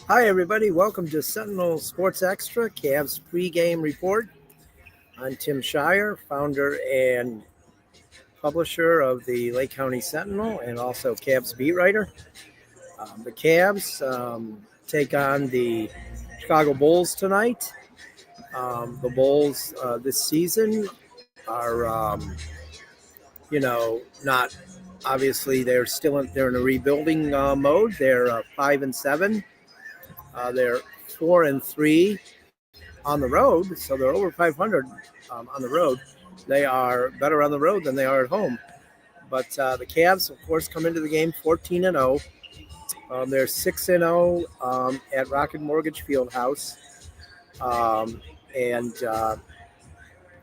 Hi, everybody. Welcome to Sentinel Sports Extra Cavs pregame report. I'm Tim Shire, founder and publisher of the Lake County Sentinel and also Cavs beat writer. The Cavs take on the Chicago Bulls tonight. The Bulls this season are, not obviously they're in a rebuilding mode. They're 5-7. They're 4-3 on the road, so they're over 500 on the road. They are better on the road than they are at home. But the Cavs, of course, come into the game 14-0. They're 6-0 at Rocket Mortgage Fieldhouse, and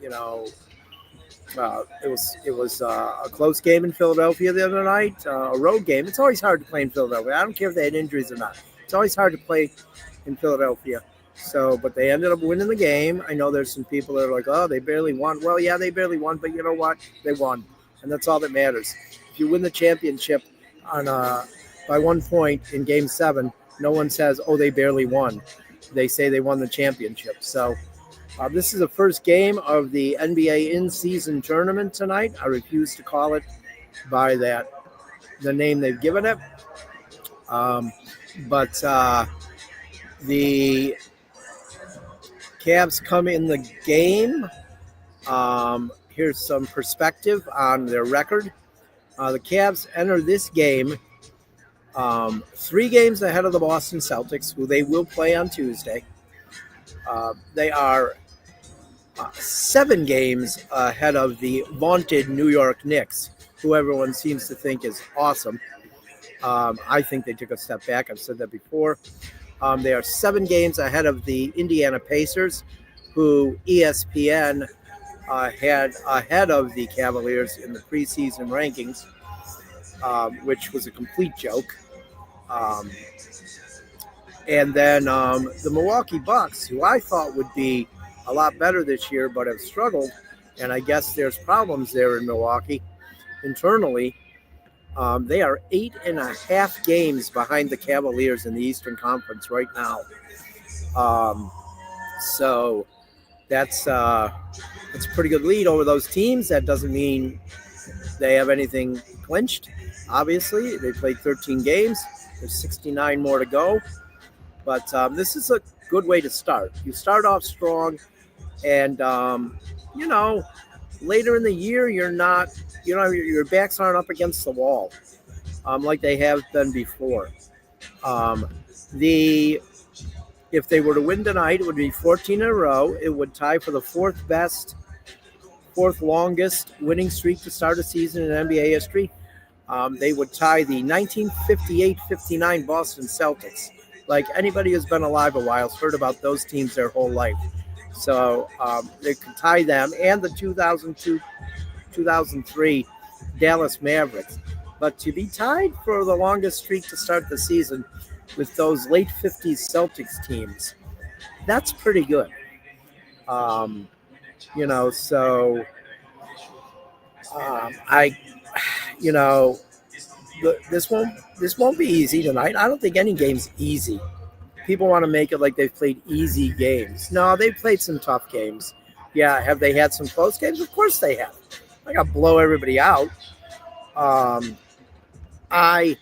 you know it was a close game in Philadelphia the other night, a road game. It's always hard to play in Philadelphia. I don't care if they had injuries or not. It's always hard to play in Philadelphia. So, but they ended up winning the game. I know there's some people that are like, oh, they barely won. Well, yeah, they barely won, but you know what? They won, and that's all that matters. If you win the championship on by 1 point in Game 7, no one says, oh, they barely won. They say they won the championship. So this is the first game of the NBA in-season tournament tonight. I refuse to call it by the name they've given it. But the Cavs come in the game. Here's some perspective on their record. The Cavs enter this game 3 games ahead of the Boston Celtics, who they will play on Tuesday. They are 7 games ahead of the vaunted New York Knicks, who everyone seems to think is awesome. I think they took a step back. I've said that before. They are 7 games ahead of the Indiana Pacers, who ESPN had ahead of the Cavaliers in the preseason rankings, which was a complete joke. And then the Milwaukee Bucks, who I thought would be a lot better this year, but have struggled. And I guess there's problems there in Milwaukee internally. They are 8.5 games behind the Cavaliers in the Eastern Conference right now. So that's a pretty good lead over those teams. That doesn't mean they have anything clinched. Obviously, they played 13 games. There's 69 more to go. But this is a good way to start. You start off strong, and later in the year, you're not, your backs aren't up against the wall like they have been before. If they were to win tonight, it would be 14 in a row. It would tie for the fourth longest winning streak to start a season in NBA history. They would tie the 1958-59 Boston Celtics. Like, anybody who's been alive a while has heard about those teams their whole life. So they could tie them and the 2002-2003 Dallas Mavericks. But to be tied for the longest streak to start the season with those late 50s Celtics teams, that's pretty good. This won't be easy tonight. I don't think any game's easy. People want to make it like they've played easy games. No, they've played some tough games. Yeah, have they had some close games? Of course they have. I got to blow everybody out. I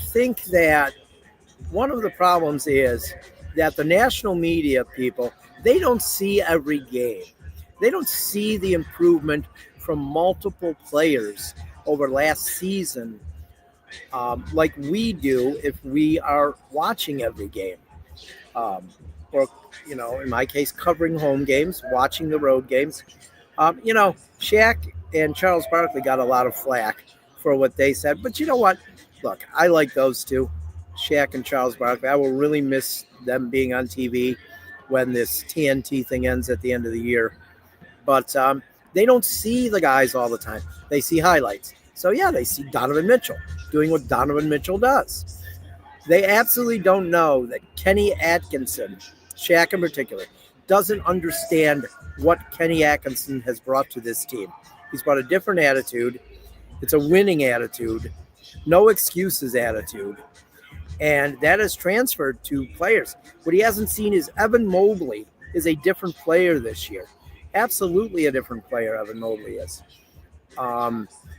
think that one of the problems is that the national media people, they don't see every game. They don't see the improvement from multiple players over last season like we do if we are watching every game. Or, in my case, covering home games, watching the road games. Shaq and Charles Barkley got a lot of flack for what they said. But you know what? Look, I like those two, Shaq and Charles Barkley. I will really miss them being on TV when this TNT thing ends at the end of the year. But they don't see the guys all the time. They see highlights. So, yeah, they see Donovan Mitchell doing what Donovan Mitchell does. They absolutely don't know that Kenny Atkinson, Shaq in particular, doesn't understand what Kenny Atkinson has brought to this team. He's brought a different attitude. It's a winning attitude, no excuses attitude. And that has transferred to players. What he hasn't seen is Evan Mobley is a different player this year. Absolutely a different player, Evan Mobley is.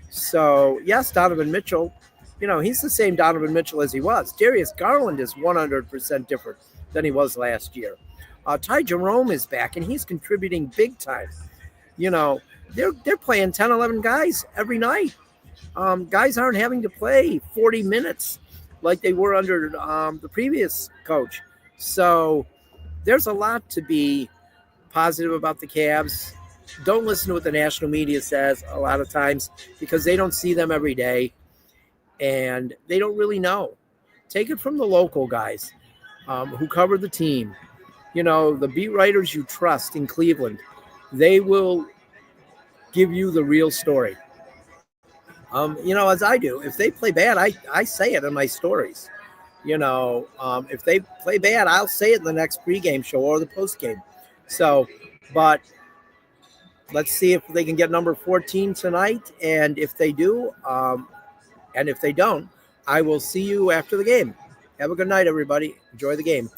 So, yes, Donovan Mitchell, he's the same Donovan Mitchell as he was. Darius Garland is 100% different than he was last year. Ty Jerome is back, and he's contributing big time. They're playing 10, 11 guys every night. Guys aren't having to play 40 minutes like they were under the previous coach. So there's a lot to be positive about the Cavs. Don't listen to what the national media says a lot of times because they don't see them every day and they don't really know. Take it from the local guys who cover the team. The beat writers you trust in Cleveland, they will give you the real story. As I do. If they play bad, I say it in my stories. If they play bad, I'll say it in the next pregame show or the postgame. So, but let's see if they can get number 14 tonight. And if they do, and if they don't, I will see you after the game. Have a good night, everybody. Enjoy the game.